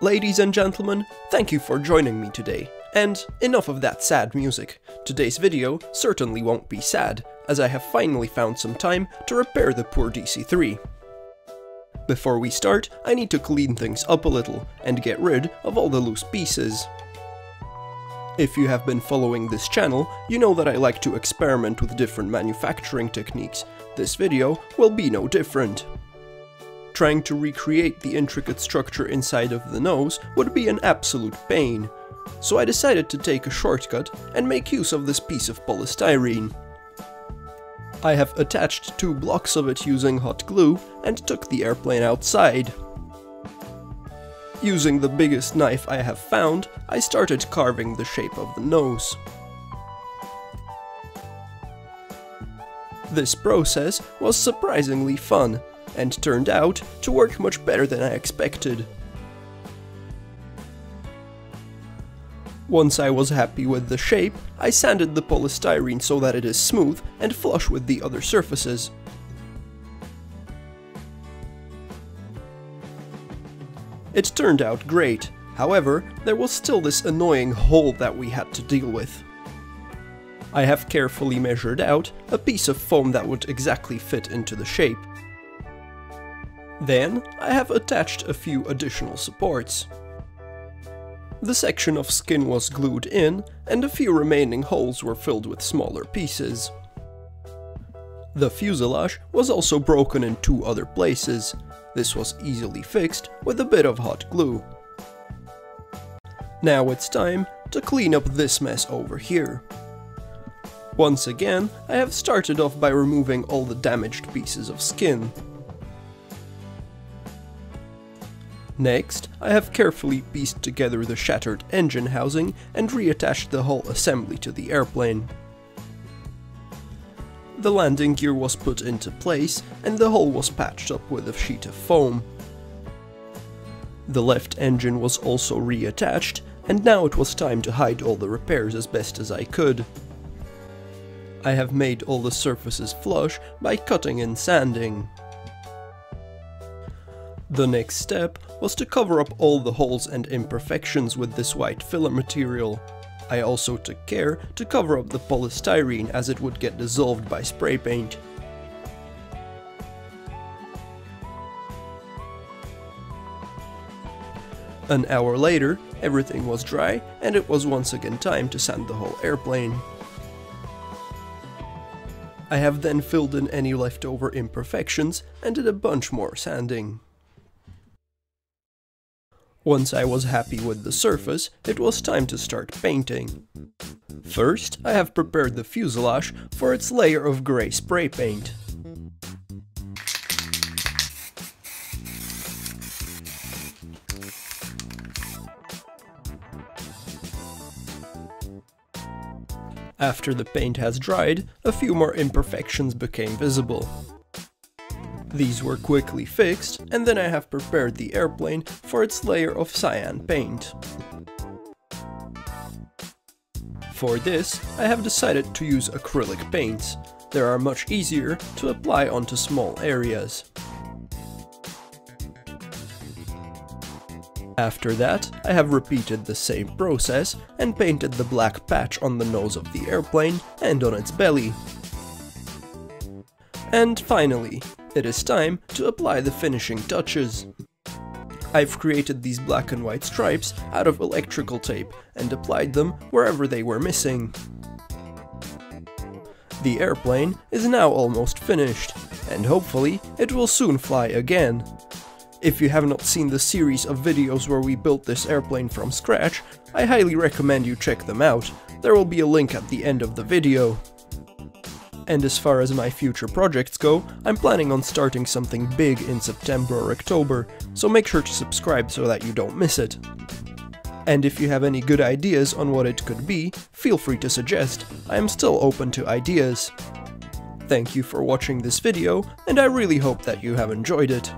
Ladies and gentlemen, thank you for joining me today. And enough of that sad music. Today's video certainly won't be sad, as I have finally found some time to repair the poor DC-3. Before we start, I need to clean things up a little and get rid of all the loose pieces. If you have been following this channel, you know that I like to experiment with different manufacturing techniques. This video will be no different. Trying to recreate the intricate structure inside of the nose would be an absolute pain, so I decided to take a shortcut and make use of this piece of polystyrene. I have attached 2 blocks of it using hot glue and took the airplane outside. Using the biggest knife I have found, I started carving the shape of the nose. This process was surprisingly fun, and turned out to work much better than I expected. Once I was happy with the shape, I sanded the polystyrene so that it is smooth and flush with the other surfaces. It turned out great, however, there was still this annoying hole that we had to deal with. I have carefully measured out a piece of foam that would exactly fit into the shape. Then, I have attached a few additional supports. The section of skin was glued in, and a few remaining holes were filled with smaller pieces. The fuselage was also broken in 2 other places. This was easily fixed with a bit of hot glue. Now it's time to clean up this mess over here. Once again, I have started off by removing all the damaged pieces of skin. Next, I have carefully pieced together the shattered engine housing and reattached the whole assembly to the airplane. The landing gear was put into place and the hole was patched up with a sheet of foam. The left engine was also reattached, and now it was time to hide all the repairs as best as I could. I have made all the surfaces flush by cutting and sanding. The next step was to cover up all the holes and imperfections with this white filler material. I also took care to cover up the polystyrene as it would get dissolved by spray paint. An hour later, everything was dry and it was once again time to sand the whole airplane. I have then filled in any leftover imperfections and did a bunch more sanding. Once I was happy with the surface, it was time to start painting. First, I have prepared the fuselage for its layer of grey spray paint. After the paint has dried, a few more imperfections became visible. These were quickly fixed, and then I have prepared the airplane for its layer of cyan paint. For this, I have decided to use acrylic paints. They are much easier to apply onto small areas. After that, I have repeated the same process and painted the black patch on the nose of the airplane and on its belly. And finally, it is time to apply the finishing touches. I've created these black and white stripes out of electrical tape and applied them wherever they were missing. The airplane is now almost finished, and hopefully it will soon fly again. If you have not seen the series of videos where we built this airplane from scratch, I highly recommend you check them out. There will be a link at the end of the video. And as far as my future projects go, I'm planning on starting something big in September or October, so make sure to subscribe so that you don't miss it. And if you have any good ideas on what it could be, feel free to suggest. I am still open to ideas. Thank you for watching this video, and I really hope that you have enjoyed it.